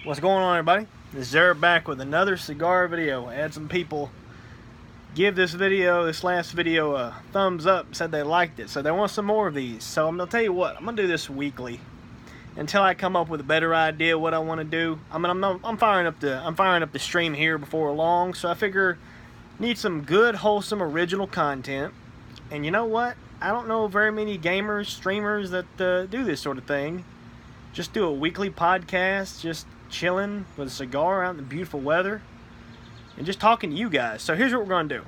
What's going on, everybody? This is Zera back with another cigar video. I had some people give this last video, a thumbs up, said they liked it, so they want some more of these. So I'm gonna tell you what, I'm gonna do this weekly until I come up with a better idea what I want to do. I'm firing up the stream here before long, so I figure need some good, wholesome, original content. And you know what? I don't know very many gamers, streamers that do this sort of thing. Just do a weekly podcast, just chilling with a cigar out in the beautiful weather and just talking to you guys. So here's what we're gonna do.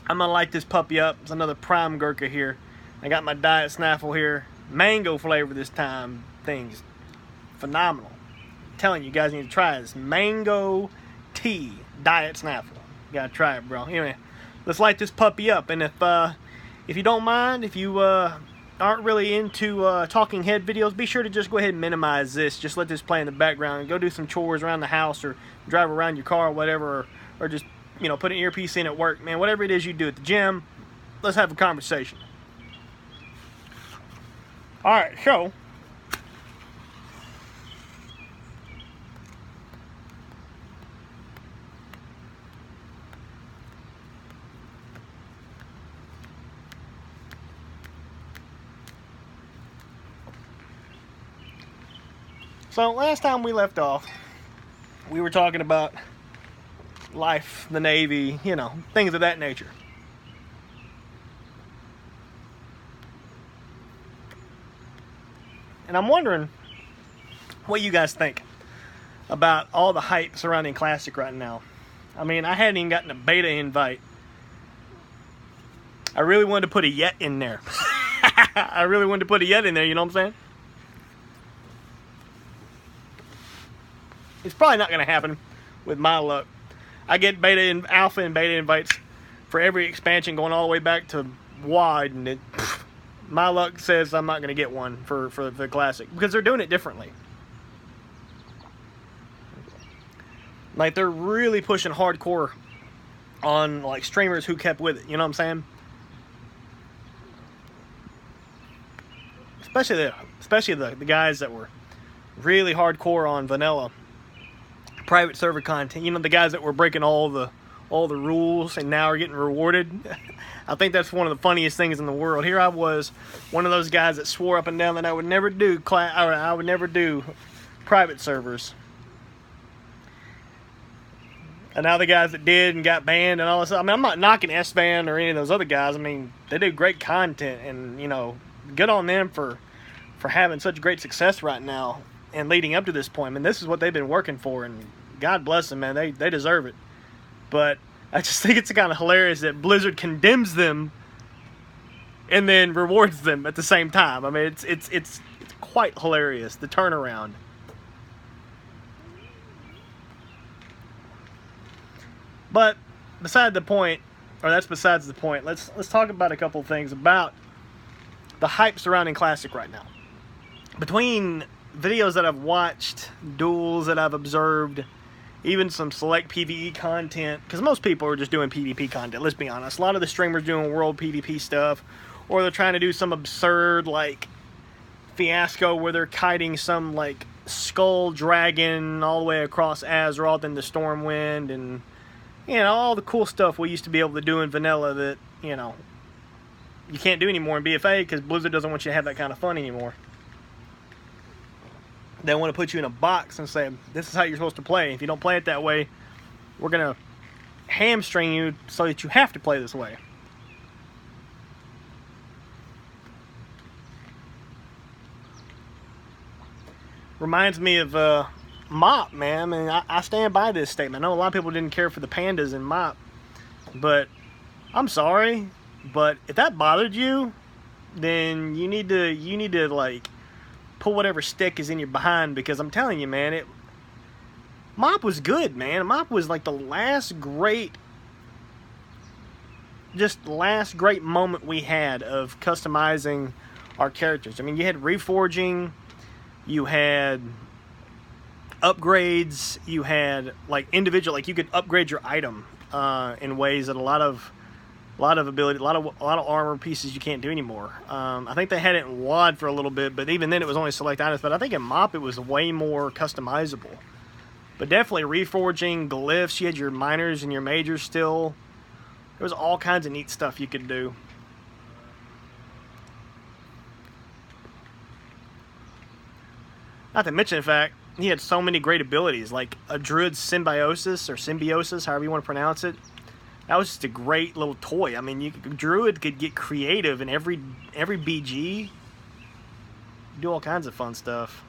I'm gonna light this puppy up. It's another prime Gurkha here. I got my Diet Snaffle here, mango flavor this time. Thing's phenomenal. I'm telling you guys need to try this mango tea Diet Snaffle. You gotta try it, bro. Anyway, let's light this puppy up. And if you don't mind, if you aren't really into talking head videos, be sure to just go ahead and minimize this. Just let this play in the background and go do some chores around the house or drive around your car or whatever, or just, you know, put an earpiece in at work, man. Whatever it is you do at the gym, let's have a conversation. All right, So last time we left off, we were talking about life, the Navy, you know, things of that nature. And I'm wondering what you guys think about all the hype surrounding Classic right now. I mean, I hadn't even gotten a beta invite. I really wanted to put a yet in there. I really wanted to put a yet in there, you know what I'm saying? It's probably not going to happen with my luck. I get beta and alpha and beta invites for every expansion going all the way back to wide, and my luck says I'm not going to get one for the Classic because they're doing it differently. Like, they're really pushing hardcore on like streamers who kept with it, you know what I'm saying? Especially the guys that were really hardcore on vanilla private server content, you know, the guys that were breaking all the rules and now are getting rewarded. I think that's one of the funniest things in the world. Here I was, one of those guys that swore up and down that I would never do private servers, and now the guys that did and got banned and all this. I mean, I'm not knocking S-Band or any of those other guys. I mean, they do great content, and you know, good on them for having such great success right now and leading up to this point. I mean, this is what they've been working for, and God bless them, man. They deserve it. But I just think it's kind of hilarious that Blizzard condemns them and then rewards them at the same time. I mean, it's quite hilarious, the turnaround. But beside the point, or that's besides the point, let's talk about a couple things about the hype surrounding Classic right now. Between videos that I've watched, duels that I've observed, even some select PvE content, because most people are just doing PvP content, let's be honest. A lot of the streamers doing world PvP stuff, or they're trying to do some absurd like fiasco where they're kiting some like skull dragon all the way across Azeroth in the Stormwind, and you know, all the cool stuff we used to be able to do in vanilla that, you know, you can't do anymore in BFA because Blizzard doesn't want you to have that kind of fun anymore. They want to put you in a box and say, this is how you're supposed to play. If you don't play it that way, we're going to hamstring you so that you have to play this way. Reminds me of MOP, man. I mean, I stand by this statement. I know a lot of people didn't care for the pandas in MOP, but I'm sorry. But if that bothered you, then you need to like pull whatever stick is in your behind, because I'm telling you, man, MOP was good, man. MOP was like the last great moment we had of customizing our characters. I mean, you had reforging, you had upgrades, you had like individual, like you could upgrade your item in ways that a lot of ability, a lot of armor pieces you can't do anymore. I think they had it in WoD for a little bit, but even then it was only select items. But I think in MOP it was way more customizable. But definitely reforging, glyphs, you had your minors and your majors still. There was all kinds of neat stuff you could do. Not to mention the fact, he had so many great abilities, like a Druid's Symbiosis, however you want to pronounce it. That was just a great little toy. I mean, Druid could get creative in every BG. Do all kinds of fun stuff.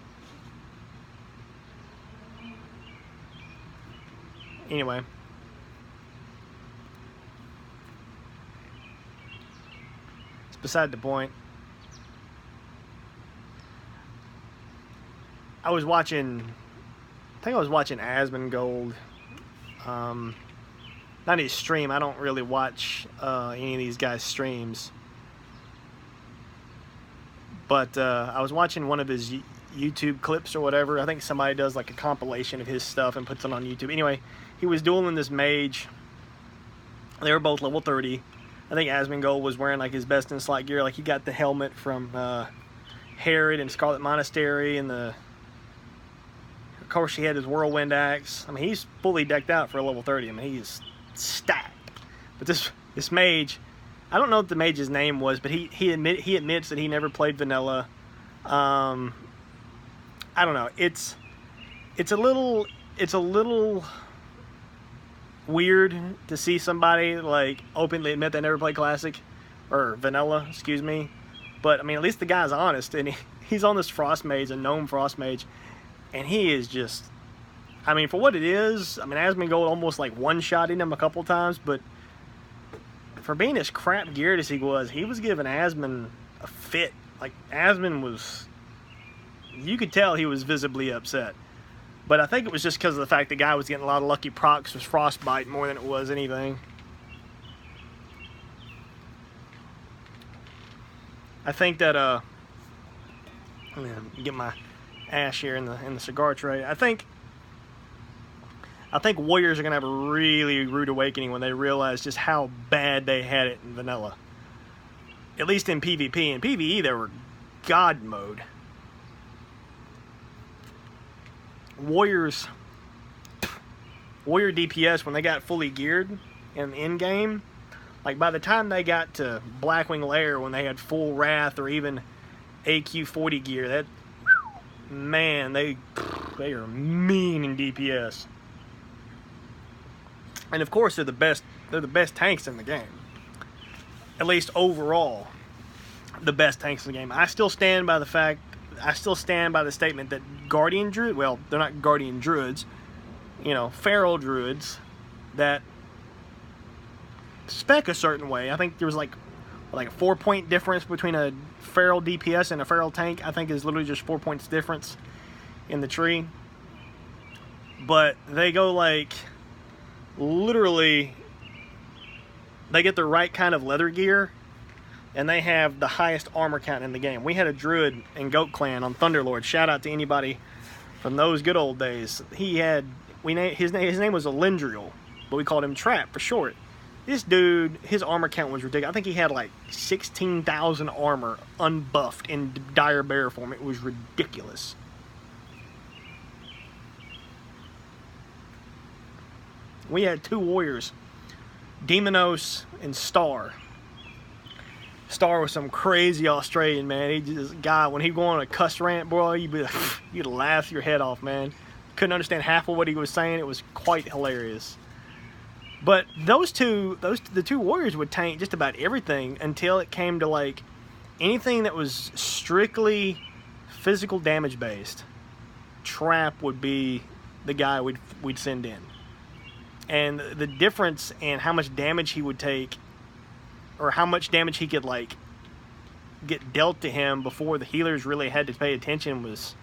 Anyway. It's beside the point. I think I was watching Asmongold. Not his stream. I don't really watch any of these guys' streams. But I was watching one of his YouTube clips or whatever. I think somebody does like a compilation of his stuff and puts it on YouTube. Anyway, he was dueling this mage. They were both level 30. I think Asmongold was wearing like his best in slot gear. Like he got the helmet from Herod and Scarlet Monastery, and of course he had his whirlwind axe. I mean, he's fully decked out for a level 30. I mean, he's stacked. But this mage, I don't know what the mage's name was, but he admits that he never played vanilla. I don't know. It's a little weird to see somebody like openly admit they never played classic or vanilla, excuse me. But I mean, at least the guy's honest, and he's on this frost mage, a gnome frost mage, and he is just, I mean, for what it is, I mean, Asmongold almost like one-shotting him a couple times, but for being as crap geared as he was giving Asmon a fit. Like, Asmon was, you could tell he was visibly upset. But I think it was just because of the fact the guy was getting a lot of lucky procs with Frostbite more than it was anything. I think that, I'm gonna get my ash here in the cigar tray. I think Warriors are gonna have a really rude awakening when they realize just how bad they had it in vanilla. At least in PvP. In PvE, they were God mode. Warrior DPS, when they got fully geared in the end game, like by the time they got to Blackwing Lair, when they had full Wrath or even AQ 40 gear, that, man, they are mean in DPS. And of course they're the best tanks in the game. At least overall, the best tanks in the game. I still stand by the statement that Guardian Druid, well, they're not Guardian Druids, you know, Feral Druids that spec a certain way. I think there was like a 4-point difference between a Feral DPS and a Feral tank. I think is literally just 4 points difference in the tree. But they go like, literally, they get the right kind of leather gear, and they have the highest armor count in the game. We had a Druid in Goat Clan on Thunderlord. Shout out to anybody from those good old days. His name was Elendriel, but we called him Trap for short. This dude, his armor count was ridiculous. I think he had like 16,000 armor unbuffed in dire bear form. It was ridiculous. We had two warriors, Demonos and Star. Star was some crazy Australian, man. He just, guy, when he'd go on a cuss rant, bro, you'd laugh your head off, man. Couldn't understand half of what he was saying. It was quite hilarious. But the two warriors would tank just about everything until it came to like anything that was strictly physical damage based. Trap would be the guy we'd send in. And the difference in how much damage he would take, or how much damage he could like get dealt to him before the healers really had to pay attention, was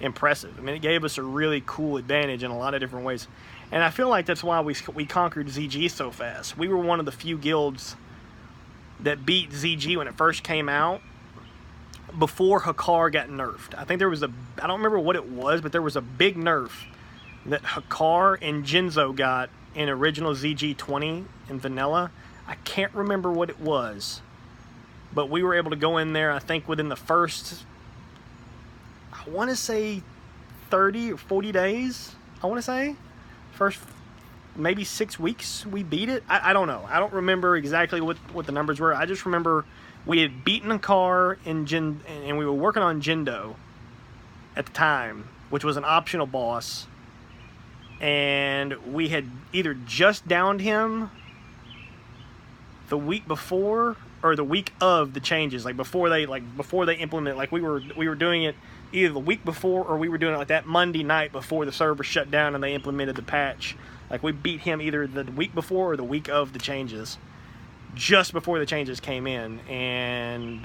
impressive. I mean, it gave us a really cool advantage in a lot of different ways. And I feel like that's why we conquered ZG so fast. We were one of the few guilds that beat ZG when it first came out, before Hakar got nerfed. I think there was I don't remember what it was, but there was a big nerf that Hakar and Jinzo got in original ZG20 in vanilla. I can't remember what it was, but we were able to go in there, I think within the first, I want to say 30 or 40 days, I want to say. First maybe 6 weeks we beat it. I don't know. I don't remember exactly what the numbers were. I just remember we had beaten a car in and we were working on Jindo at the time, which was an optional boss. And we had either just downed him the week before or the week of the changes, before they implement. Like we were doing it either the week before or we were doing it like that Monday night before the server shut down and they implemented the patch. Like we beat him either the week before or the week of the changes, just before the changes came in, and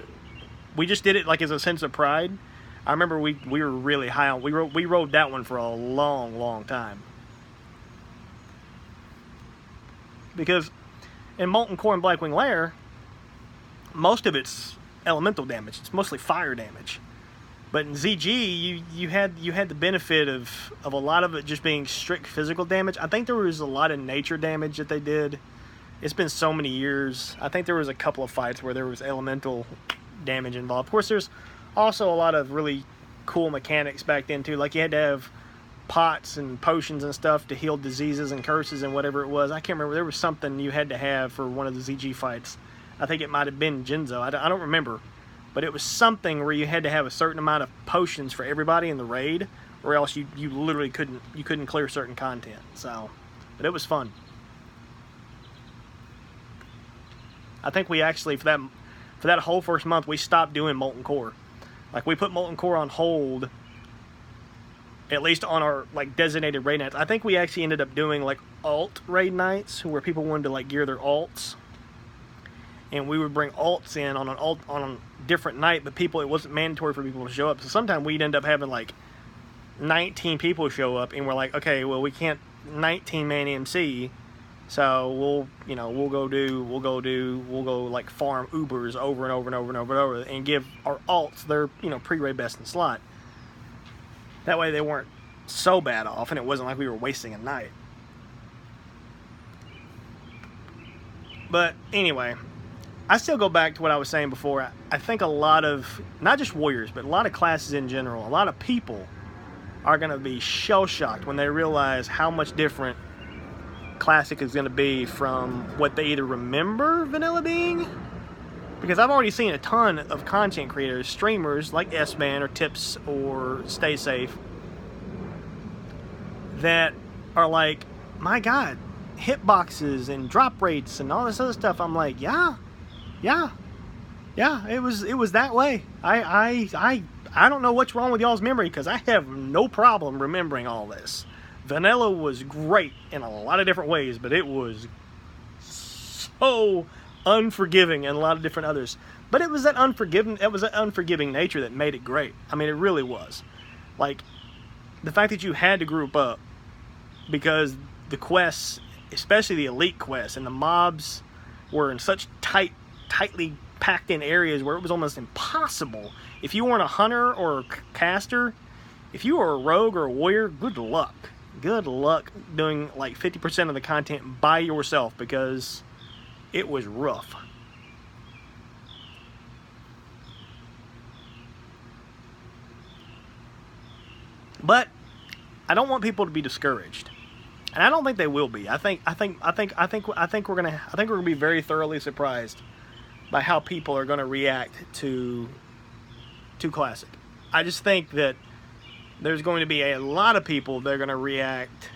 we just did it like as a sense of pride. I remember we were really high on. We rode that one for a long time. Because in Molten Core and Blackwing Lair, most of it's elemental damage. It's mostly fire damage. But in ZG, you had the benefit of a lot of it just being strict physical damage. I think there was a lot of nature damage that they did. It's been so many years. I think there was a couple of fights where there was elemental damage involved. Of course, there's also a lot of really cool mechanics back then too. Like you had to have pots and potions and stuff to heal diseases and curses and whatever it was. I can't remember. There was something you had to have for one of the ZG fights. I think it might have been Jinzo. I don't remember. But it was something where you had to have a certain amount of potions for everybody in the raid, or else you literally couldn't clear certain content. So, but it was fun. I think we actually for that whole first month we stopped doing Molten Core. Like we put Molten Core on hold, at least on our designated raid nights. I think we actually ended up doing alt raid nights where people wanted to gear their alts, and we would bring alts in on a different night. But it wasn't mandatory for people to show up. So sometimes we'd end up having 19 people show up, and we're like, okay, well we can't 19-man MC, so we'll go farm Ubers over and over and give our alts their pre-raid best in slot. That way they weren't so bad off, and it wasn't like we were wasting a night. But anyway, I still go back to what I was saying before. I think a lot of, not just warriors, but a lot of classes in general, a lot of people are going to be shell-shocked when they realize how much different Classic is going to be from what they either remember Vanilla being. Because I've already seen a ton of content creators, streamers like S-Man or Tips or Stay Safe, that are like, my God, hitboxes and drop rates and all this other stuff. I'm like, yeah, it was that way. I don't know what's wrong with y'all's memory, because I have no problem remembering all this. Vanilla was great in a lot of different ways, but it was so unforgiving in a lot of different others. But it was that unforgiving nature that made it great. I mean, it really was. Like, the fact that you had to group up, because the quests, especially the elite quests, and the mobs were in such tightly packed in areas where it was almost impossible. If you weren't a hunter or a caster, if you were a rogue or a warrior, good luck. Good luck doing 50% of the content by yourself, because it was rough. But I don't want people to be discouraged, and I don't think they will be. I think we're gonna be very thoroughly surprised by how people are gonna react to Classic. I just think that there's going to be a lot of people that are going to react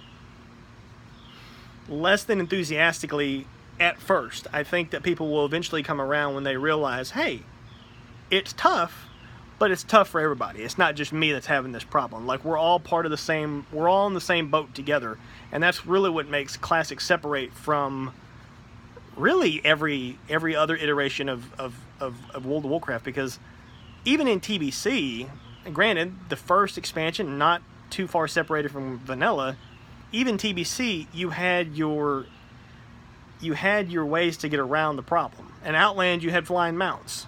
less than enthusiastically at first. I think that people will eventually come around when they realize, hey, it's tough, but it's tough for everybody. It's not just me that's having this problem. We're all part of the same, we're all in the same boat together. And that's really what makes Classic separate from really every other iteration of World of Warcraft. Because even in TBC, granted, the first expansion, not too far separated from Vanilla, even TBC, you had your ways to get around the problem. In Outland, you had flying mounts.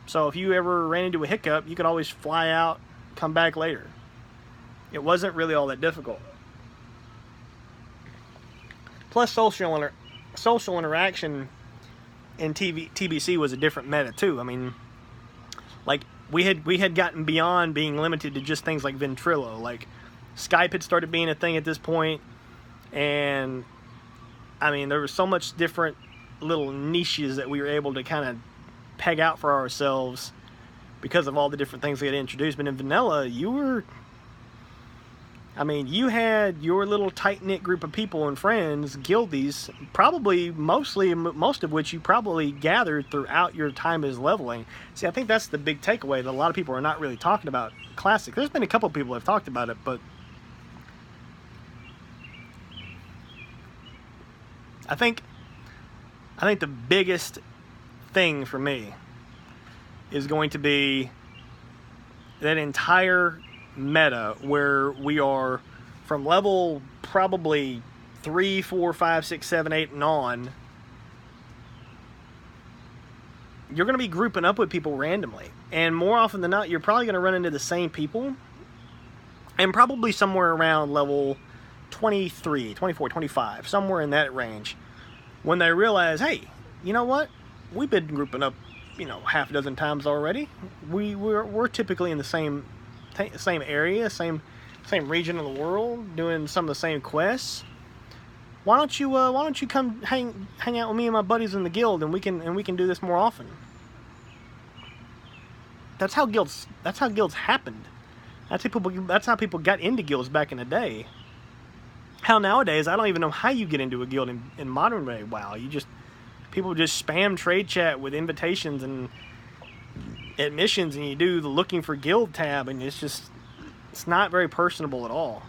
So if you ever ran into a hiccup, you could always fly out, come back later. It wasn't really all that difficult. Plus, social interaction in TBC was a different meta too. I mean, we had gotten beyond being limited to just things like Ventrilo. Skype had started being a thing at this point, and I mean, there was so much different little niches that we were able to kind of peg out for ourselves because of all the different things we had introduced. But in vanilla, you had your little tight-knit group of people and friends, guildies, probably most of which you probably gathered throughout your time as leveling. See, I think that's the big takeaway that a lot of people are not really talking about Classic. There's been a couple people that have talked about it, but I think the biggest thing for me is going to be that entire meta where we are from level probably 3, 4, 5, 6, 7, 8 and on. You're going to be grouping up with people randomly, and more often than not you're probably going to run into the same people, and probably somewhere around level 23, 24, 25, somewhere in that range, when they realize, hey, you know what, we've been grouping up, half a dozen times already. We're typically in the same area, same region of the world, doing some of the same quests. Why don't you come hang out with me and my buddies in the guild, and we can do this more often. That's how guilds happened. That's how people got into guilds back in the day. How nowadays, I don't even know how you get into a guild in modern day WoW. People just spam trade chat with invitations and admissions, and you do the looking for guild tab, and it's not very personable at all.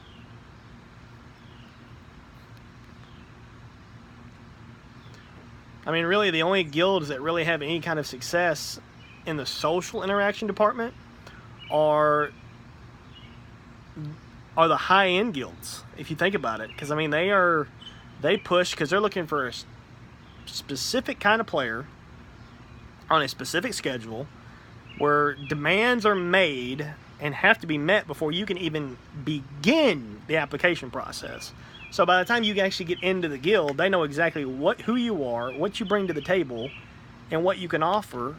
I mean, really, the only guilds that really have any kind of success in the social interaction department are the high-end guilds, if you think about it. Because, I mean, they push because they're looking for a specific kind of player on a specific schedule where demands are made and have to be met before you can even begin the application process. So by the time you actually get into the guild, they know exactly who you are, what you bring to the table, and what you can offer.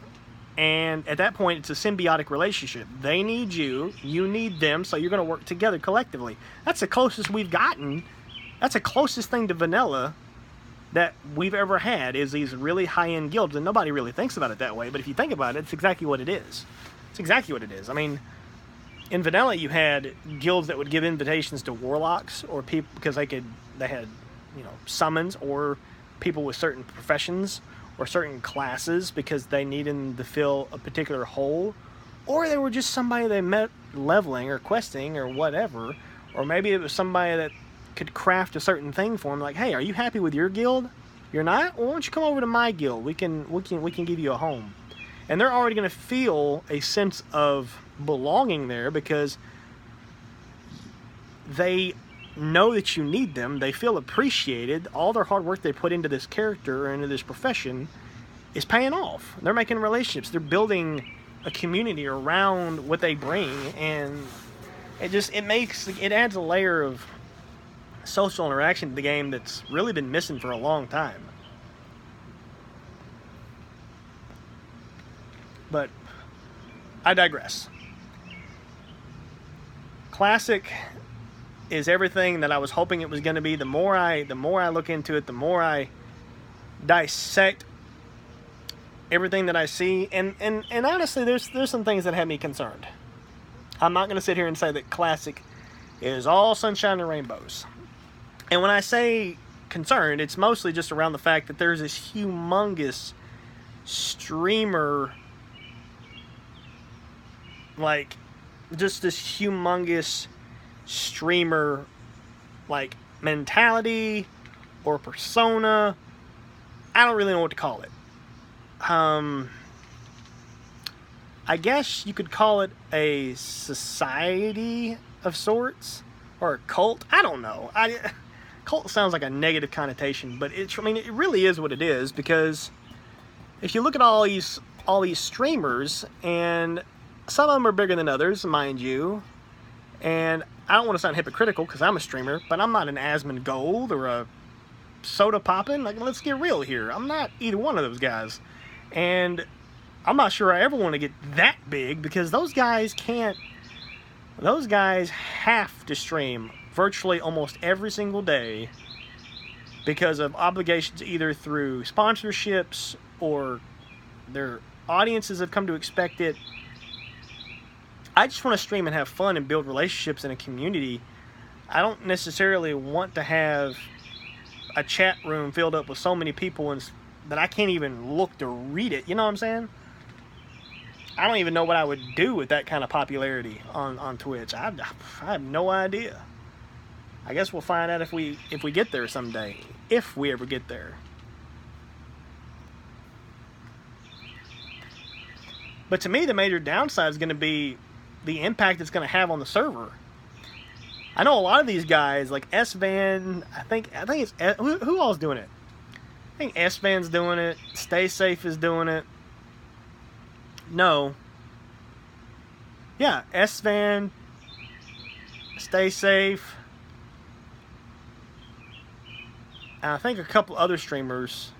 And at that point, it's a symbiotic relationship. They need you, you need them, so you're going to work together collectively. That's the closest we've gotten. That's the closest thing to vanilla that we've ever had, is these really high-end guilds. And nobody really thinks about it that way, but if you think about it, it's exactly what it is. It's exactly what it is. I mean, in vanilla, you had guilds that would give invitations to warlocks or people because they had summons, or people with certain professions or certain classes because they needed to fill a particular hole, or they were just somebody they met leveling or questing or whatever, or maybe it was somebody that could craft a certain thing for them. Like, hey, are you happy with your guild? You're not? Well, why don't you come over to my guild? We can give you a home. And they're already going to feel a sense of belonging there because they know that you need them. They feel appreciated. All their hard work they put into this character or into this profession is paying off. They're making relationships. They're building a community around what they bring, and it adds a layer of social interaction to the game that's really been missing for a long time. But I digress. Classic is everything that I was hoping it was going to be. The more I look into it, the more I dissect everything that I see, and honestly, there's some things that have me concerned. I'm not going to sit here and say that Classic is all sunshine and rainbows. And when I say concerned, it's mostly just around the fact that there's this humongous streamer, like mentality or persona. I don't really know what to call it. I guess you could call it a society of sorts, or a cult. I don't know. Cult sounds like a negative connotation, but it really is what it is, because if you look at all these streamers, and some of them are bigger than others, mind you, and I don't want to sound hypocritical because I'm a streamer, but I'm not an Asmongold or a Soda Poppin'. Like, let's get real here. I'm not either one of those guys, and I'm not sure I ever want to get that big, because those guys can't Those guys have to stream virtually almost every single day because of obligations either through sponsorships or their audiences have come to expect it. I just want to stream and have fun and build relationships in a community. I don't necessarily want to have a chat room filled up with so many people and that I can't even look to read it. You know what I'm saying? I don't even know what I would do with that kind of popularity on Twitch. I have no idea. I guess we'll find out if we get there someday, if we ever get there. But to me, the major downside is going to be the impact it's going to have on the server. I know a lot of these guys, like S-Van, I think it's, who all's doing it? I think S-Van's doing it, Stay Safe is doing it. No. Yeah, S-Van, Stay Safe, and I think a couple other streamers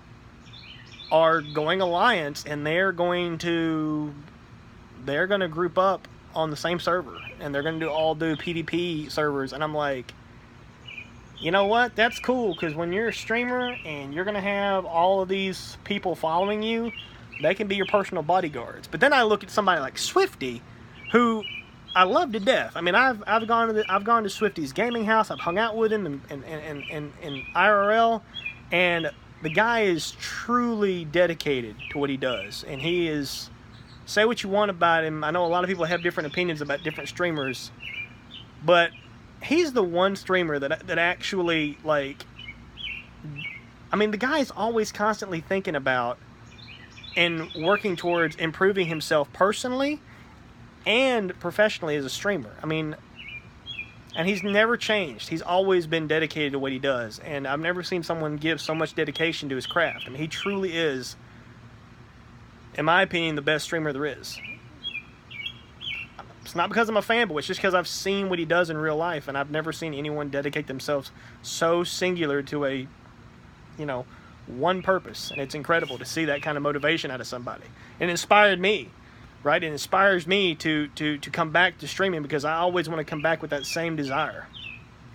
are going alliance, and they're going to group up on the same server, and they're going to all do PvP servers. And I'm like, you know what? That's cool, because when you're a streamer and you're going to have all of these people following you, they can be your personal bodyguards. But then I look at somebody like Swifty, who I love to death. I mean, I've gone to Swifty's gaming house. I've hung out with him in IRL, and the guy is truly dedicated to what he does. And he is, say what you want about him. I know a lot of people have different opinions about different streamers, but he's the one streamer that actually, like, I mean, the guy's always constantly thinking about and working towards improving himself personally and professionally as a streamer. I mean, and he's never changed. He's always been dedicated to what he does, and I've never seen someone give so much dedication to his craft. I mean, he truly is, in my opinion, the best streamer there is. It's not because I'm a fan, but it's just because I've seen what he does in real life, and I've never seen anyone dedicate themselves so singular to a, you know, one purpose. And it's incredible to see that kind of motivation out of somebody. It inspired me, right? It inspires me to come back to streaming, because I always want to come back with that same desire.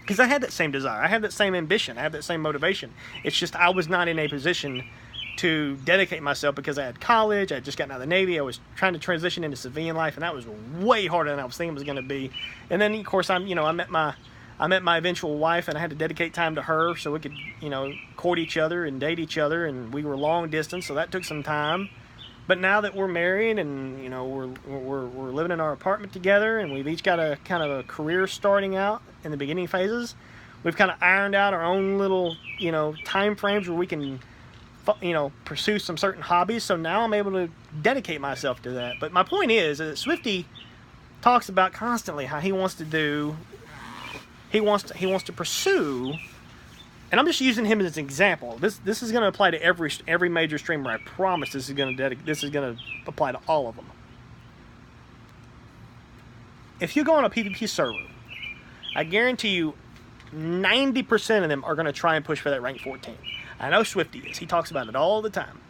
Because I had that same desire. I have that same ambition. I have that same motivation. It's just I was not in a position to dedicate myself because I had college. I had just gotten out of the Navy. I was trying to transition into civilian life, and that was way harder than I was thinking it was going to be. And then, of course, I met my eventual wife, and I had to dedicate time to her so we could, court each other and date each other, and we were long distance, so that took some time. But now that we're married and, we're living in our apartment together, and we've each got a kind of a career starting out in the beginning phases, we've kind of ironed out our own little, time frames where we can, pursue some certain hobbies. So now I'm able to dedicate myself to that. But my point is that Swifty talks about constantly how he wants to do, he wants to pursue, and I'm just using him as an example. This is going to apply to every major streamer. I promise this is going to apply to all of them. If you go on a PvP server, I guarantee you 90% of them are going to try and push for that rank 14. I know Swifty is. He talks about it all the time.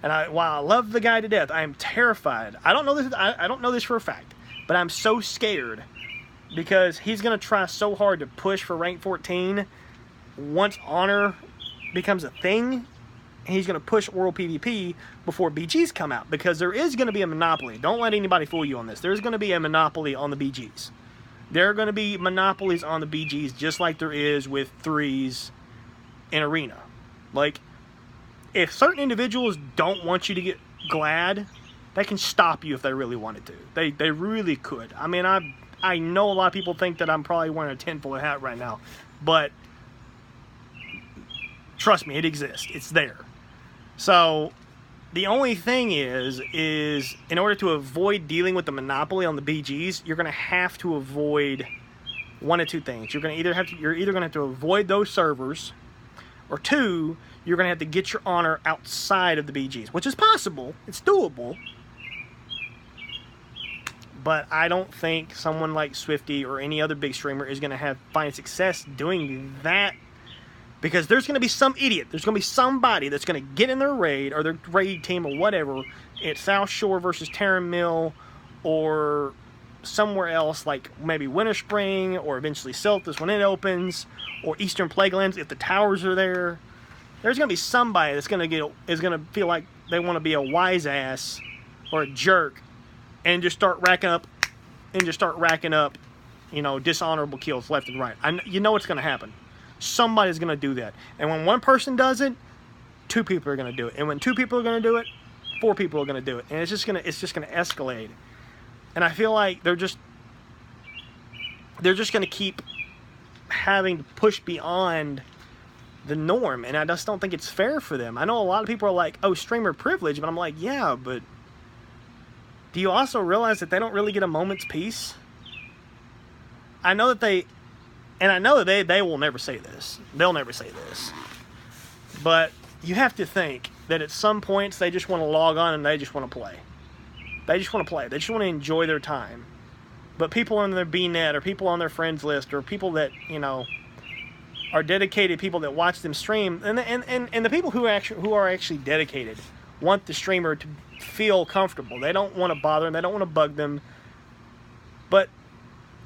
And while I love the guy to death, I am terrified. I don't know this. I don't know this for a fact, but I'm so scared because he's going to try so hard to push for rank 14 once honor becomes a thing. And he's going to push World PvP before BGs come out, because there is going to be a monopoly. Don't let anybody fool you on this. There's going to be a monopoly on the BGs. There are going to be monopolies on the BGs just like there is with threes in Arena. Like, if certain individuals don't want you to get glad, they can stop you if they really wanted to. They really could. I mean, I know a lot of people think that I'm probably wearing a tinfoil hat right now, but trust me, it exists. It's there. So the only thing is in order to avoid dealing with the monopoly on the BGs, you're going to have to avoid one of two things. You're either going to have to avoid those servers, or two, you're going to have to get your honor outside of the BGs, which is possible. It's doable. But I don't think someone like Swifty or any other big streamer is going to find success doing that, because there's going to be some idiot. There's going to be somebody that's going to get in their raid or their raid team or whatever at South Shore versus Terran Mill or somewhere else, like maybe Winter Spring, or eventually Silthus when it opens, or Eastern Plaguelands if the towers are there. There's gonna be somebody that's gonna feel like they want to be a wise ass or a jerk, and just start racking up, dishonorable kills left and right. You know it's gonna happen. Somebody's gonna do that, and when one person does it, 2 people are gonna do it, and when 2 people are gonna do it, 4 people are gonna do it, and it's just gonna escalate. And I feel like they're just gonna keep having to push beyond the norm, and I just don't think it's fair for them. I know a lot of people are like, oh, streamer privilege, but I'm like, yeah, but do you also realize that they don't really get a moment's peace? I know that they will never say this. They'll never say this. But you have to think that at some points they just want to log on and they just want to play. They just want to play. They just want to enjoy their time. But people on their BNet, or people on their friends list, or people that, are dedicated people that watch them stream, and the people who are actually dedicated want the streamer to feel comfortable. They don't want to bother them. They don't want to bug them. But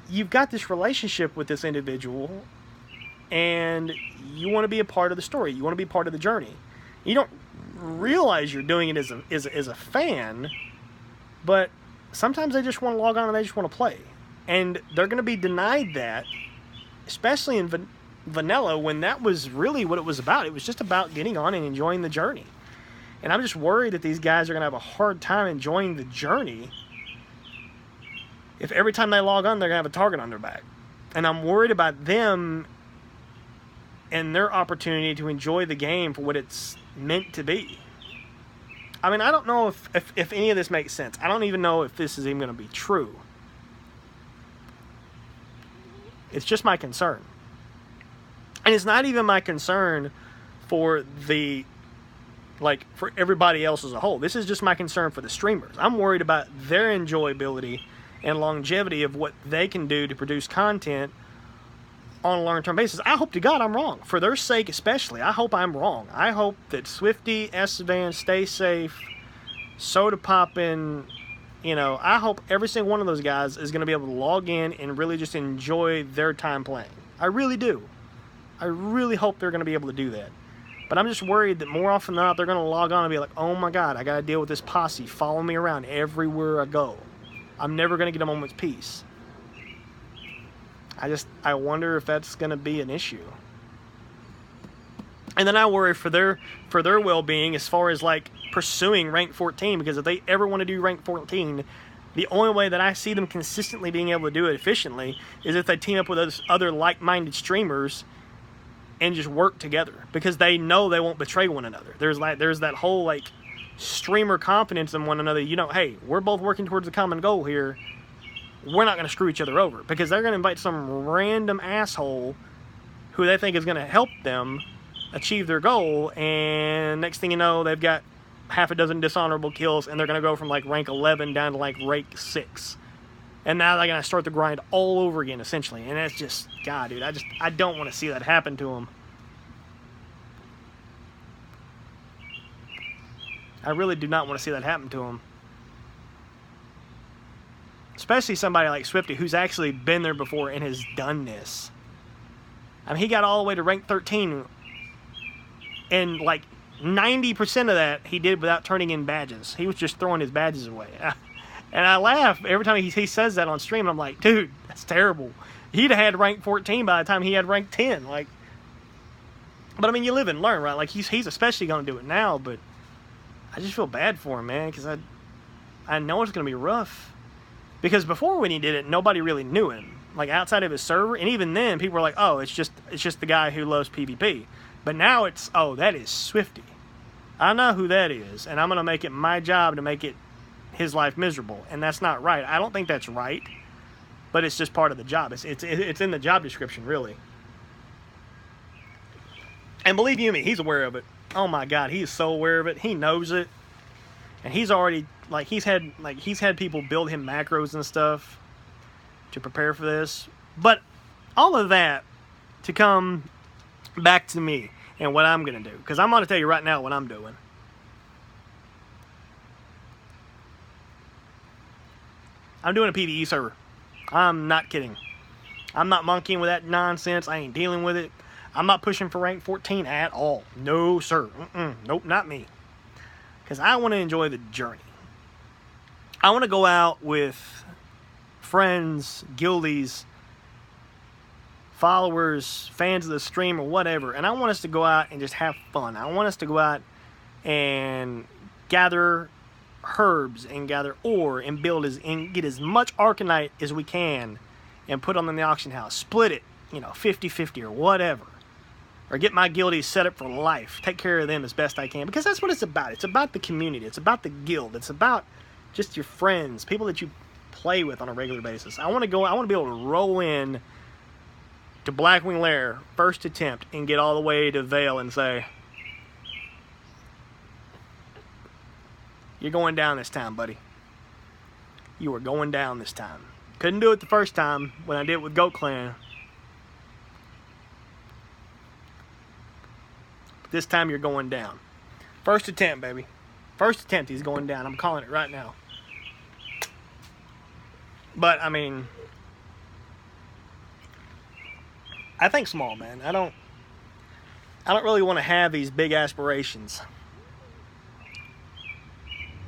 you've got this relationship with this individual, and you want to be a part of the story. You want to be part of the journey. You don't realize you're doing it as a fan, but sometimes they just want to log on and they just want to play. And they're going to be denied that, especially in vanilla, when that was really what it was about. It was just about getting on and enjoying the journey. And I'm just worried that these guys are going to have a hard time enjoying the journey if every time they log on they're going to have a target on their back. And I'm worried about them and their opportunity to enjoy the game for what it's meant to be. I mean, I don't know if any of this makes sense. I don't even know if this is even going to be true. It's just my concern. And it's not even my concern for for everybody else as a whole. This is just my concern for the streamers. I'm worried about their enjoyability and longevity of what they can do to produce content on a long-term basis. I hope to God I'm wrong. For their sake especially, I hope I'm wrong. I hope that Swifty, S-Van, Stay Safe, Soda Poppin', I hope every single one of those guys is going to be able to log in and really just enjoy their time playing. I really do. I really hope they're going to be able to do that. But I'm just worried that more often than not, they're going to log on and be like, oh my God, I got to deal with this posse following me around everywhere I go. I'm never going to get a moment's peace. I wonder if that's going to be an issue. And then I worry for their well-being as far as pursuing rank 14, because if they ever want to do rank 14, the only way that I see them consistently being able to do it efficiently is if they team up with other like-minded streamers and just work together, because they know they won't betray one another. There's that whole streamer confidence in one another. Hey, we're both working towards a common goal here. We're not going to screw each other over, because they're going to invite some random asshole who they think is going to help them achieve their goal, and next thing you know, they've got half a dozen dishonorable kills, and they're going to go from rank 11 down to rank 6. And now they're going to start the grind all over again, essentially. And that's just, God, dude, I don't want to see that happen to them. I really do not want to see that happen to them. Especially somebody like Swifty, who's actually been there before and has done this. I mean, he got all the way to rank 13. And 90% of that he did without turning in badges. He was just throwing his badges away. And I laugh every time he says that on stream. I'm like, dude, that's terrible. He'd have had rank 14 by the time he had rank 10. But I mean, you live and learn, right? He's especially going to do it now, but I just feel bad for him, man, because I know it's going to be rough. Because before, when he did it, nobody really knew him. Outside of his server, and even then, people were like, oh, it's just the guy who loves PvP. But now it's, oh, that is Swifty. I know who that is, and I'm going to make it my job to make it his life miserable, and that's not right. I don't think that's right, but it's just part of the job. It's in the job description, really. And believe you me, he's aware of it. Oh my God, he is so aware of it. He knows it, and he's already he's had people build him macros and stuff to prepare for this. But all of that to come back to me and what I'm gonna do, because I'm gonna tell you right now what I'm doing. I'm doing a PvE server. I'm not kidding. I'm not monkeying with that nonsense. I ain't dealing with it. I'm not pushing for rank 14 at all. No, sir. Nope, not me. Because I want to enjoy the journey. I want to go out with friends, guildies, followers, fans of the stream, or whatever. And I want us to go out and just have fun. I want us to go out and gather herbs and gather ore and get as much Arcanite as we can and put them in the auction house. Split it, 50-50 or whatever. Or get my guildies set up for life. Take care of them as best I can. Because that's what it's about. It's about the community. It's about the guild. It's about just your friends, people that you play with on a regular basis. I want to be able to roll in to Blackwing Lair, first attempt, and get all the way to Vale and say, you're going down this time, buddy. You are going down this time. Couldn't do it the first time when I did it with Goat Clan. But this time you're going down. First attempt, baby. First attempt, he's going down. I'm calling it right now. But, I mean, I think small, man. I don't really want to have these big aspirations.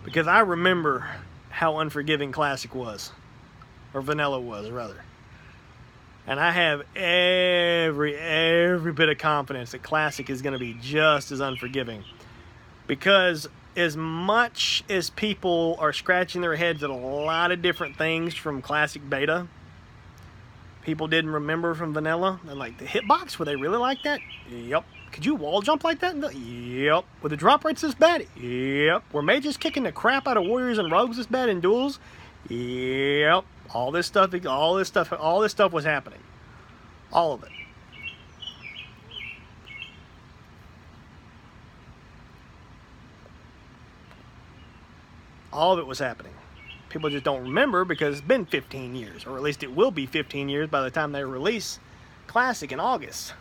Because I remember how unforgiving Classic was. Or Vanilla was, rather. And I have every bit of confidence that Classic is going to be just as unforgiving. Because as much as people are scratching their heads at a lot of different things from Classic Beta, people didn't remember from Vanilla. And like, the hitbox, were they really like that? Yep. Could you wall jump like that? Yep. Were the drop rates this bad? Yep. Were mages kicking the crap out of warriors and rogues this bad in duels? Yep. All this stuff was happening. All of it. All of it was happening. People just don't remember because it's been 15 years, or at least it will be 15 years by the time they release Classic in August.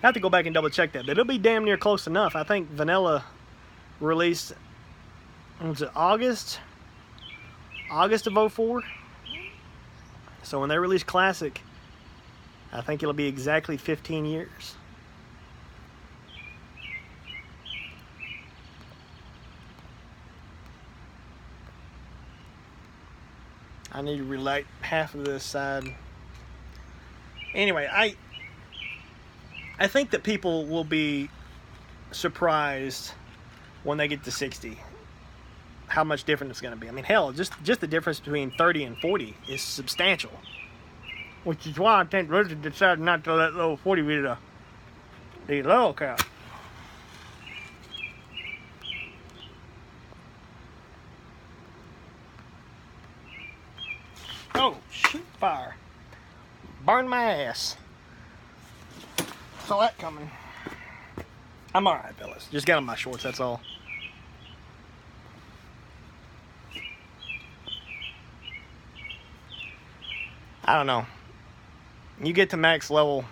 I have to go back and double check that, but it'll be damn near close enough. I think Vanilla released, was it August of 04? So when they release Classic, I think it'll be exactly 15 years. I need to relight half of this side. Anyway, I think that people will be surprised when they get to 60 how much different it's going to be. I mean, hell, just the difference between 30 and 40 is substantial. Which is why I think Blizzard decided not to let level 40 be the level cap. Oh, shoot fire. Burn my ass. Saw that coming. I'm alright, fellas. Just got on my shorts, that's all. I don't know. You get to max level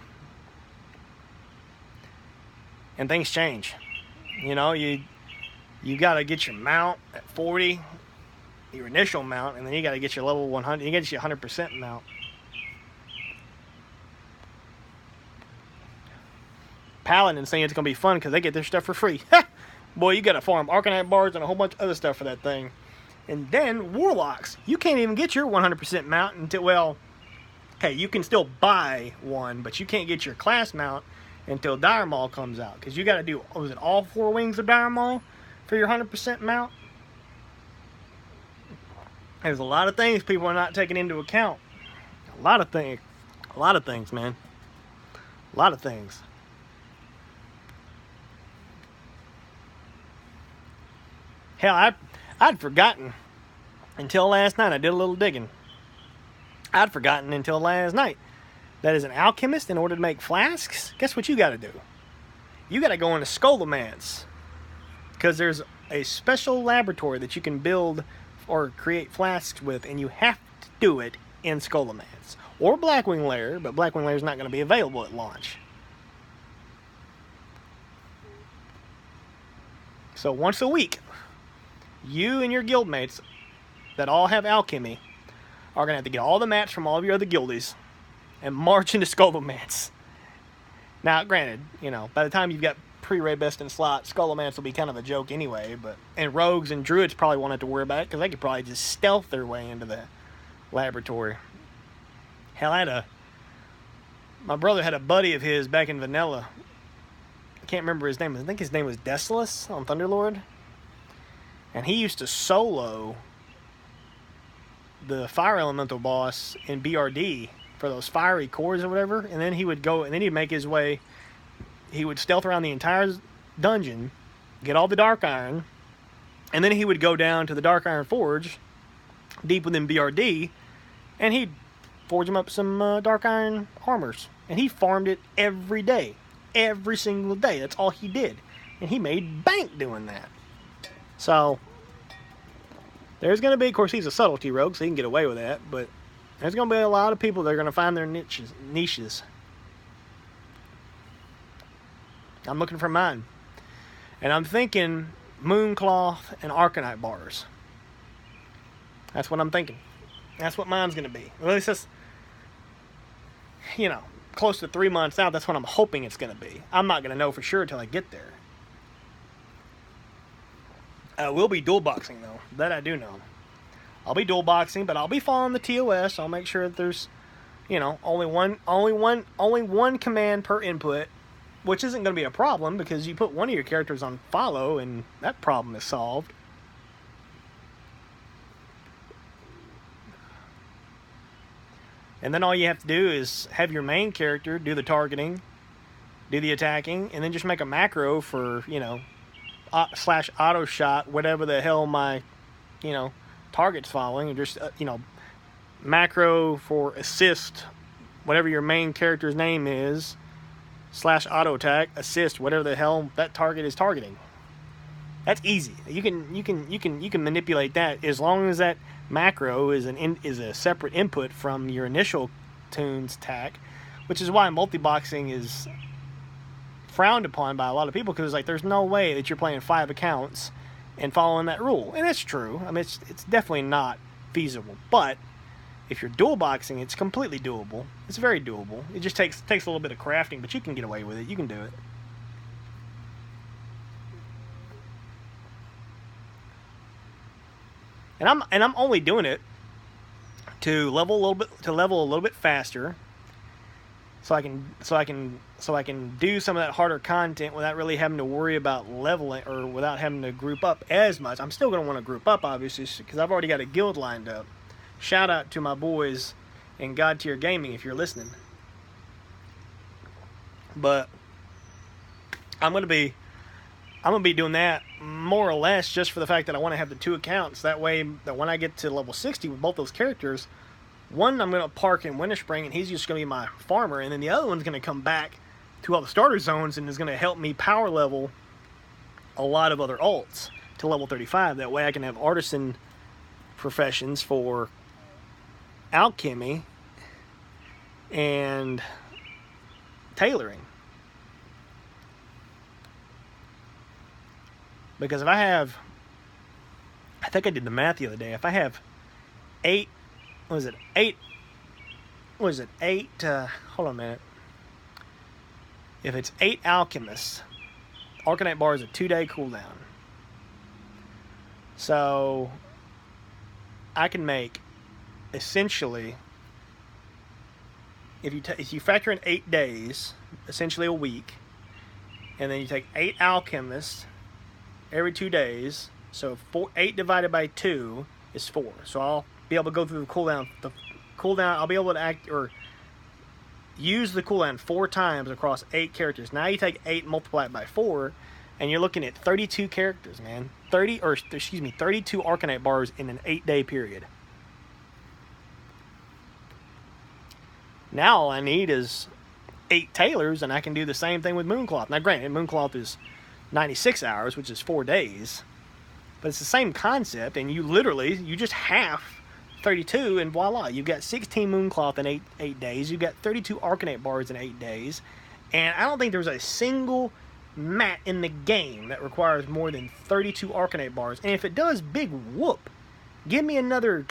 and things change. You know, you gotta get your mount at 40, your initial mount, and then you gotta get your level 100. You get your 100% mount. Paladin saying it's gonna be fun because they get their stuff for free. Boy, you gotta farm Arcanite bars and a whole bunch of other stuff for that thing. And then Warlocks, you can't even get your 100% mount until, well, hey, you can still buy one, but you can't get your class mount until Dire Maul comes out. Because you got to do, was it all 4 wings of Dire Maul for your 100% mount? There's a lot of things people are not taking into account. A lot of things, man. A lot of things. Hell, I'd forgotten until last night. I did a little digging. I'd forgotten until last night that as an alchemist, in order to make flasks, guess what you got to do? You got to go into Scholomance, because there's a special laboratory that you can build or create flasks with, and you have to do it in Scholomance or Blackwing Lair, but Blackwing Lair is not going to be available at launch. So once a week, you and your guildmates that all have alchemy are going to have to get all the mats from all of your other guildies and march into Skullomance. Now, granted, you know, by the time you've got pre-red best in slot, Skullomance will be kind of a joke anyway, and rogues and druids probably won't have to worry about it because they could probably just stealth their way into the laboratory. Hell, my brother had a buddy of his back in Vanilla. I can't remember his name. I think his name was Desolus on Thunderlord. And he used to solo the fire elemental boss in BRD for those fiery cores or whatever. And then he would go, and then he'd make his way. He would stealth around the entire dungeon, get all the dark iron, and then he would go down to the dark iron forge, deep within BRD, and he'd forge him up some dark iron armors. And he farmed it every day. Every single day. That's all he did. And he made bank doing that. So, there's going to be, of course, he's a subtlety rogue, so he can get away with that. But there's going to be a lot of people that are going to find their niches. I'm looking for mine. And I'm thinking Mooncloth and Arcanite bars. That's what I'm thinking. That's what mine's going to be. Well, it's just, you know, close to 3 months out, that's what I'm hoping it's going to be. I'm not going to know for sure until I get there. We'll be dual boxing, though. That I do know. I'll be dual boxing, but I'll be following the TOS. I'll make sure that there's, you know, only one command per input, which isn't going to be a problem because you put one of your characters on follow and that problem is solved. And then all you have to do is have your main character do the targeting, do the attacking, and then just make a macro for, you know, slash auto shot, whatever the hell my, you know, target's following, and just, you know, macro for assist, whatever your main character's name is, slash auto attack, assist, whatever the hell that target is targeting. That's easy. You can manipulate that as long as that macro is a separate input from your initial tune's attack, which is why multi-boxing is frowned upon by a lot of people, because like there's no way that you're playing 5 accounts and following that rule. And it's true. I mean, it's definitely not feasible. But if you're dual boxing, it's completely doable. It's very doable. It just takes a little bit of crafting, but you can get away with it. You can do it. And I'm only doing it to level a little bit faster, so I can do some of that harder content without really having to worry about leveling or without having to group up as much. I'm still going to want to group up, obviously, because I've already got a guild lined up. Shout out to my boys in God Tier Gaming if you're listening. But I'm going to be doing that more or less just for the fact that I want to have the 2 accounts. That way, that when I get to level 60 with both those characters, one I'm going to park in Winter Spring, and he's just going to be my farmer, and then the other one's going to come back to all the starter zones and is going to help me power level a lot of other alts to level 35. That way I can have artisan professions for alchemy and tailoring. Because if I have, I think I did the math the other day, if I have 8, hold on a minute. If it's 8 alchemists, Arcanite bar is a 2-day cooldown. So I can make essentially, if you factor in 8 days, essentially a week, and then you take 8 alchemists every 2 days, so 8 divided by 2 is 4. So I'll be able to go through the cooldown. I'll be able to use the cooldown 4 times across 8 characters. Now you take 8 and multiply it by 4, and you're looking at 32 characters, man. 32 Arcanite bars in an 8-day period. Now all I need is 8 tailors, and I can do the same thing with Mooncloth. Now granted, Mooncloth is 96 hours, which is 4 days, but it's the same concept, and you just half 32, and voila, you've got 16 Mooncloth in 8 days, you've got 32 Arcanite bars in 8 days, and I don't think there's a single mat in the game that requires more than 32 Arcanite bars, and if it does, big whoop. Give me another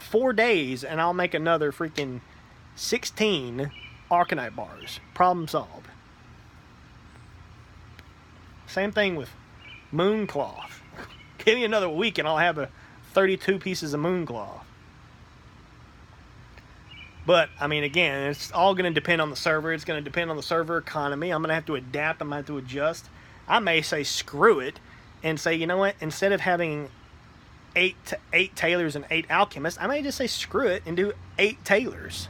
4 days and I'll make another freaking 16 Arcanite bars. Problem solved. Same thing with Mooncloth. Give me another week and I'll have 32 pieces of Mooncloth. But, I mean, again, it's all going to depend on the server. It's going to depend on the server economy. I'm going to have to adapt. I'm going to have to adjust. I may say screw it and say, you know what, instead of having 8 tailors and 8 alchemists, I may just say screw it and do 8 tailors.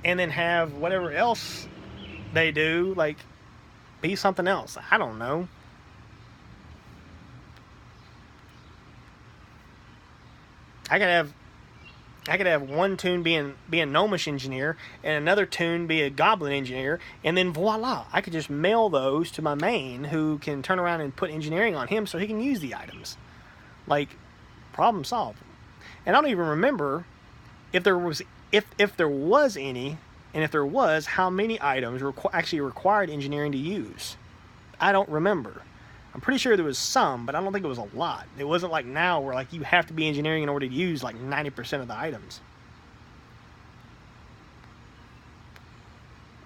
And then have whatever else they do, like, be something else. I don't know. I could have one toon be a gnomish engineer and another toon be a goblin engineer, and then voila, I could just mail those to my main who can turn around and put engineering on him so he can use the items. Like, problem solved. And I don't even remember if there was any, and if there was, how many items actually required engineering to use. I don't remember. I'm pretty sure there was some, but I don't think it was a lot. It wasn't like now where like you have to be engineering in order to use like 90% of the items.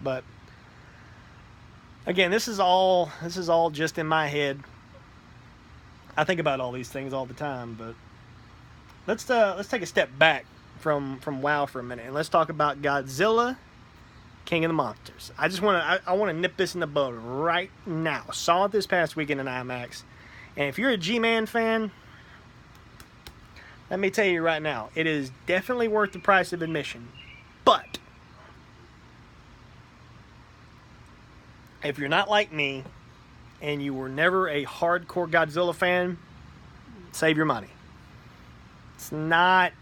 But again, this is all just in my head. I think about all these things all the time, but let's take a step back from WoW for a minute and let's talk about Godzilla, King of the Monsters. I want to nip this in the bud right now. Saw it this past weekend in IMAX. And if you're a G-Man fan, let me tell you right now, it is definitely worth the price of admission. But if you're not like me and you were never a hardcore Godzilla fan, save your money. It's not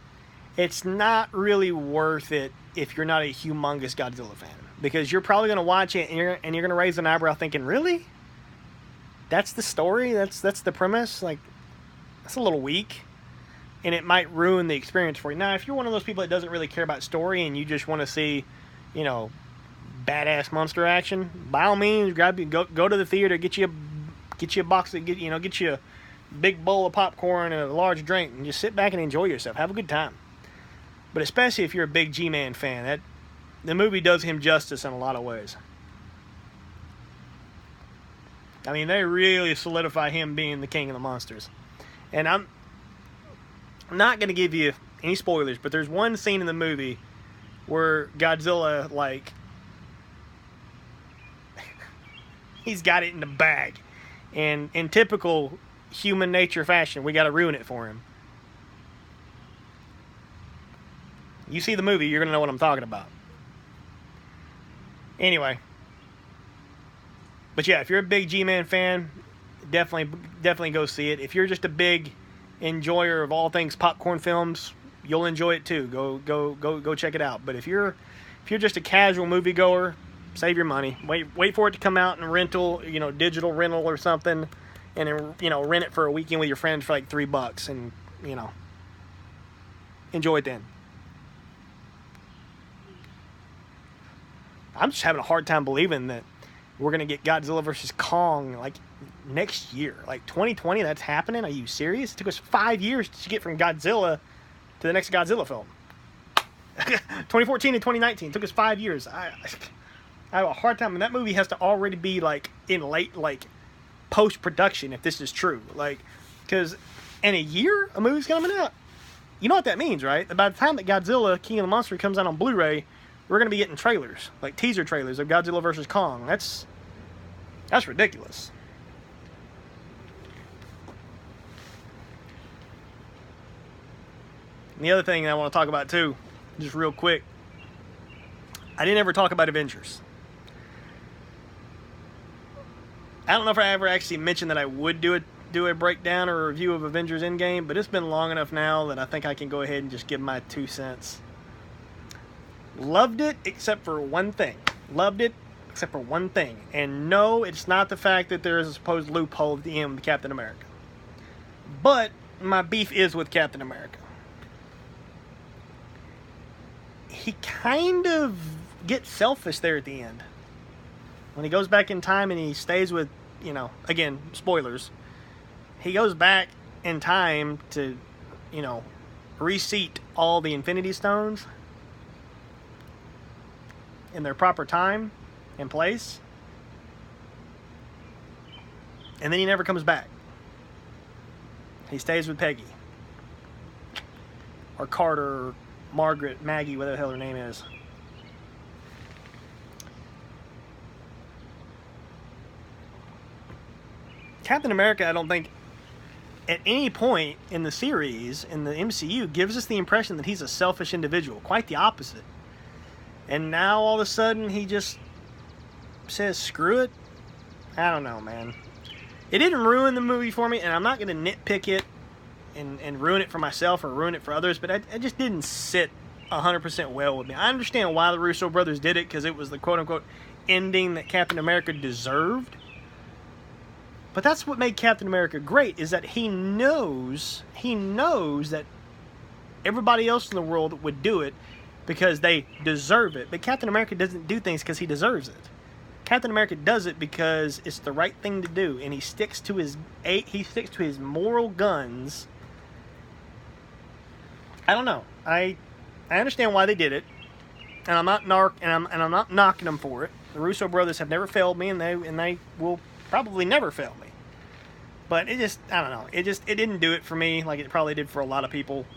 really worth it if you're not a humongous Godzilla fan, because you're probably going to watch it and you're going to raise an eyebrow thinking, really? That's the story? That's the premise? Like, that's a little weak, and it might ruin the experience for you. Now, if you're one of those people that doesn't really care about story and you just want to see, you know, badass monster action, by all means, go to the theater, get you a box, get you a big bowl of popcorn and a large drink, and just sit back and enjoy yourself. Have a good time. But especially if you're a big G-Man fan, the movie does him justice in a lot of ways. I mean, they really solidify him being the king of the monsters. And I'm not going to give you any spoilers, but there's one scene in the movie where Godzilla, like, he's got it in the bag. And in typical human nature fashion, we got to ruin it for him. You see the movie, you're going to know what I'm talking about. Anyway. But yeah, if you're a big G-Man fan, definitely go see it. If you're just a big enjoyer of all things popcorn films, you'll enjoy it too. Go check it out. But if you're just a casual moviegoer, save your money. Wait for it to come out in rental, digital rental or something, and then, rent it for a weekend with your friends for like $3 and, enjoy it then. I'm just having a hard time believing that we're going to get Godzilla vs. Kong, like, next year. Like, 2020, that's happening? Are you serious? It took us 5 years to get from Godzilla to the next Godzilla film. 2014 and 2019. It took us 5 years. I have a hard time. And that movie has to already be, like, in late, like, post-production, if this is true. Like, because in a year, a movie's coming out. You know what that means, right? By the time that Godzilla, King of the Monsters, comes out on Blu-ray, we're going to be getting trailers, like teaser trailers of Godzilla vs. Kong. That's ridiculous. And the other thing I want to talk about too, just real quick, I didn't ever talk about Avengers. I don't know if I ever actually mentioned that I would do a breakdown or a review of Avengers Endgame, but it's been long enough now that I think I can go ahead and just give my 2 cents. Loved it, except for one thing. And no, it's not the fact that there is a supposed loophole at the end with Captain America. But my beef is with Captain America. He kind of gets selfish there at the end. When he goes back in time and he stays with, again, spoilers. He goes back in time to, reseat all the Infinity Stones in their proper time and place, and then he never comes back. He stays with Peggy. Or Carter, or Margaret, Maggie, whatever the hell her name is. Captain America, I don't think, at any point in the series, in the MCU, gives us the impression that he's a selfish individual. Quite the opposite. And now, all of a sudden, he just says, screw it. I don't know, man. It didn't ruin the movie for me, and I'm not going to nitpick it and ruin it for myself or ruin it for others, but it just didn't sit 100% well with me. I understand why the Russo brothers did it, because it was the quote-unquote ending that Captain America deserved. But that's what made Captain America great, is that he knows that everybody else in the world would do it because they deserve it. But Captain America doesn't do things because he deserves it. Captain America does it because it's the right thing to do, and he sticks to his moral guns. I don't know. I understand why they did it, and I'm not knocking them for it. The Russo brothers have never failed me, and they will probably never fail me. But it just, I don't know. It didn't do it for me like it probably did for a lot of people.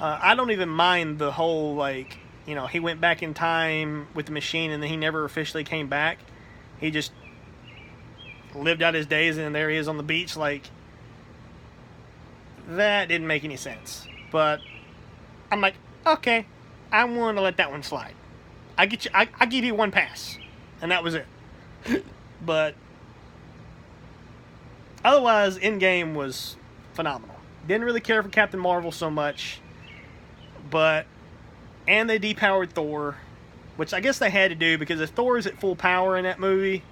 I don't even mind the whole, like, you know, he went back in time with the machine and then he never officially came back. He just lived out his days and there he is on the beach. Like, that didn't make any sense. But I'm like, okay, I'm willing to let that one slide. I give you one pass. And that was it. But otherwise, Endgame was phenomenal. Didn't really care for Captain Marvel so much. And they depowered Thor, which I guess they had to do, because if Thor is at full power in that movie,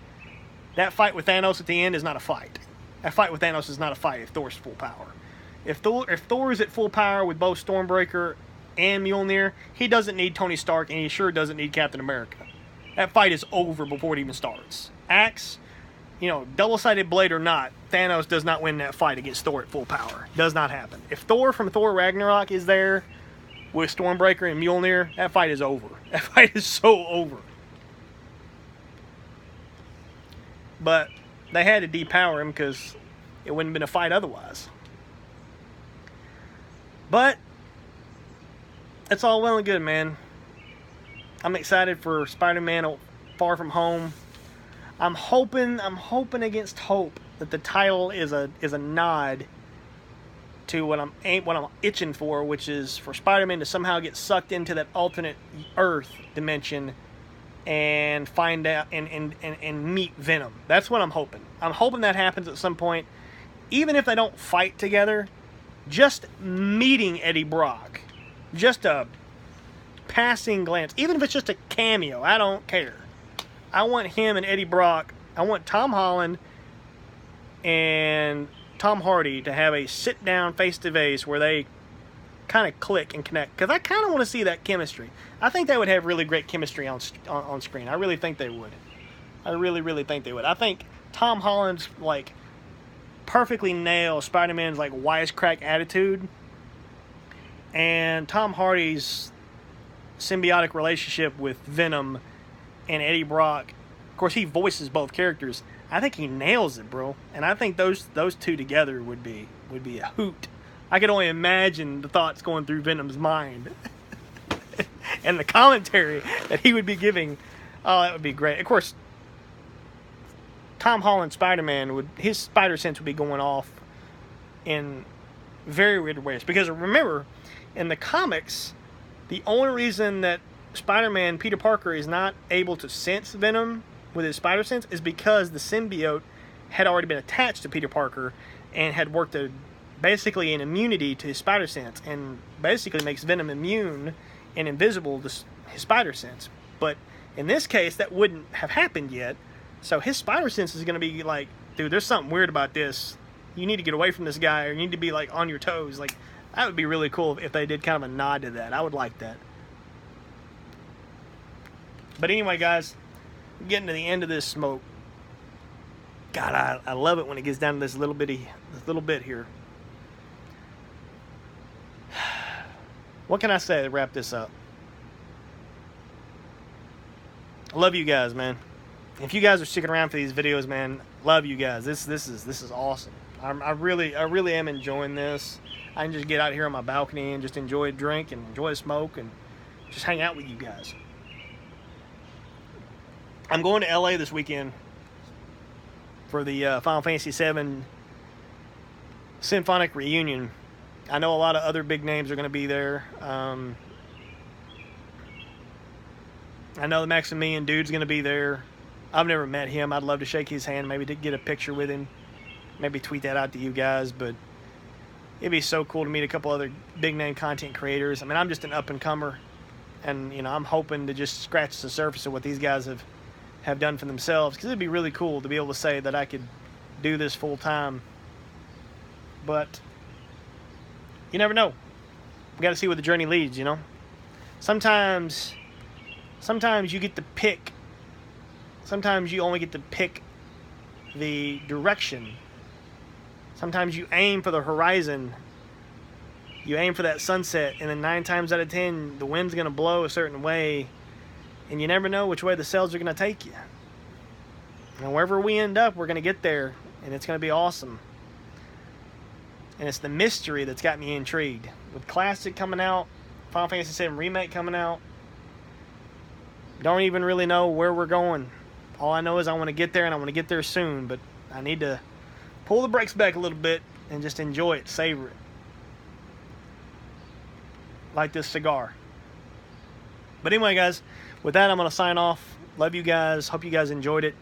that fight with Thanos at the end is not a fight. That fight with Thanos is not a fight if Thor's full power. If Thor is at full power with both Stormbreaker and Mjolnir, he doesn't need Tony Stark, and he sure doesn't need Captain America. That fight is over before it even starts. Axe, you know, double-sided blade or not, Thanos does not win that fight against Thor at full power. Does not happen. If Thor from Thor Ragnarok is there with Stormbreaker and Mjolnir, that fight is over. That fight is so over. But they had to depower him because it wouldn't have been a fight otherwise. But it's all well and good, man. I'm excited for Spider-Man Far From Home. I'm hoping against hope that the title is a nod to what I'm itching for, which is for Spider-Man to somehow get sucked into that alternate Earth dimension and find out and meet Venom. That's what I'm hoping. I'm hoping that happens at some point, even if they don't fight together. Just meeting Eddie Brock, just a passing glance, even if it's just a cameo, I don't care. I want him and Eddie Brock. I want Tom Holland and Tom Hardy to have a sit-down, face-to-face where they kind of click and connect. Because I kind of want to see that chemistry. I think they would have really great chemistry on screen. I really think they would. I really, really think they would. I think Tom Holland's, like, perfectly nails Spider-Man's, like, wisecrack attitude. And Tom Hardy's symbiotic relationship with Venom and Eddie Brock. Of course, he voices both characters. I think he nails it, bro. And I think those two together would be a hoot. I could only imagine the thoughts going through Venom's mind. And the commentary that he would be giving. Oh, that would be great. Of course, Tom Holland Spider-Man, his spider sense would be going off in very weird ways. Because remember, in the comics, the only reason that Spider-Man, Peter Parker, is not able to sense Venom with his spider sense is because the symbiote had already been attached to Peter Parker and had worked basically an immunity to his spider sense, and basically makes Venom immune and invisible to his spider sense. But in this case, that wouldn't have happened yet, so his spider sense is going to be like, dude, there's something weird about this. You need to get away from this guy, or you need to be like on your toes. Like, that would be really cool if they did kind of a nod to that. I would like that. But anyway, guys, we're getting to the end of this smoke. God, I love it when it gets down to this little bit here. what can I say to wrap this up? I love you guys, man. If you guys are sticking around for these videos, man, love you guys. This is awesome. I really am enjoying this. I can just get out here on my balcony and just enjoy a drink and enjoy a smoke and just hang out with you guys. I'm going to LA this weekend for the Final Fantasy VII Symphonic Reunion. I know a lot of other big names are going to be there. I know the Maximilian dude's going to be there. I've never met him. I'd love to shake his hand, maybe to get a picture with him. Maybe tweet that out to you guys. But it'd be so cool to meet a couple other big-name content creators. I mean, I'm just an up-and-comer. And, you know, I'm hoping to just scratch the surface of what these guys have done for themselves. Because it'd be really cool to be able to say that I could do this full-time. But you never know. We got to see where the journey leads, you know. Sometimes you get to pick. Sometimes you only get to pick the direction. Sometimes you aim for the horizon. You aim for that sunset, and then 9 times out of 10, the wind's going to blow a certain way, and you never know which way the sails are going to take you. And wherever we end up, we're going to get there, and it's going to be awesome. And it's the mystery that's got me intrigued. With Classic coming out, Final Fantasy VII Remake coming out, don't even really know where we're going. All I know is I want to get there, and I want to get there soon, but I need to pull the brakes back a little bit and just enjoy it, savor it. Like this cigar. But anyway, guys, with that, I'm going to sign off. Love you guys. Hope you guys enjoyed it.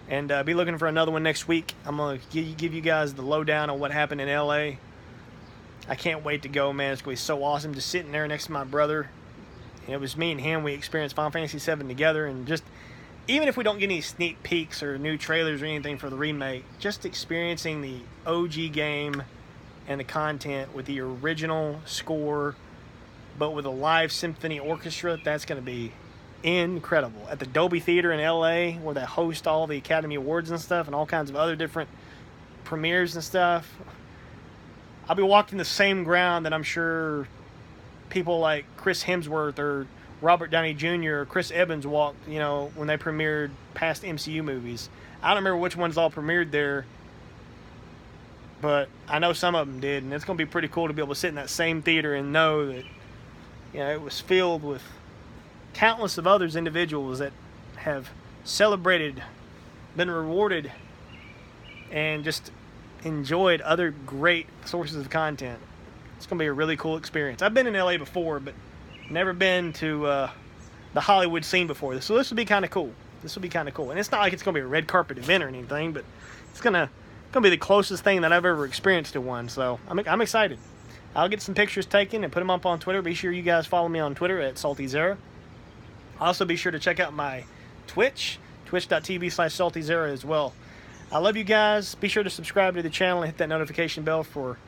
And be looking for another one next week. I'm going to give you guys the lowdown on what happened in LA. I can't wait to go, man. It's going to be so awesome just sitting there next to my brother. And it was me and him. We experienced Final Fantasy VII together. And just, even if we don't get any sneak peeks or new trailers or anything for the remake, just experiencing the OG game and the content with the original score, but with a live symphony orchestra, that's going to be incredible. At the Dolby Theater in LA, where they host all the Academy Awards and stuff, and all kinds of other different premieres and stuff, I'll be walking the same ground that I'm sure people like Chris Hemsworth or Robert Downey Jr. or Chris Evans walked, you know, when they premiered past MCU movies. I don't remember which ones all premiered there, but I know some of them did, and it's going to be pretty cool to be able to sit in that same theater and know that, you know, it was filled with countless of others individuals that have celebrated, been rewarded, and just enjoyed other great sources of content. It's going to be a really cool experience. I've been in LA before, but never been to the Hollywood scene before. So this will be kind of cool. This will be kind of cool. And it's not like it's going to be a red carpet event or anything, but it's going to be the closest thing that I've ever experienced to one. So I'm excited. I'll get some pictures taken and put them up on Twitter. Be sure you guys follow me on Twitter at SaltyZera. Also, be sure to check out my Twitch, twitch.tv/SaltyZera as well. I love you guys. Be sure to subscribe to the channel and hit that notification bell for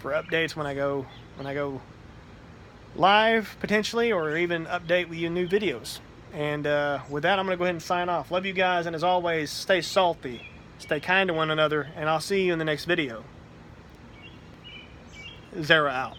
updates when I go live, potentially, or even update with you new videos. And with that, I'm going to go ahead and sign off. Love you guys, and as always, stay salty, stay kind to one another, and I'll see you in the next video. Zera out.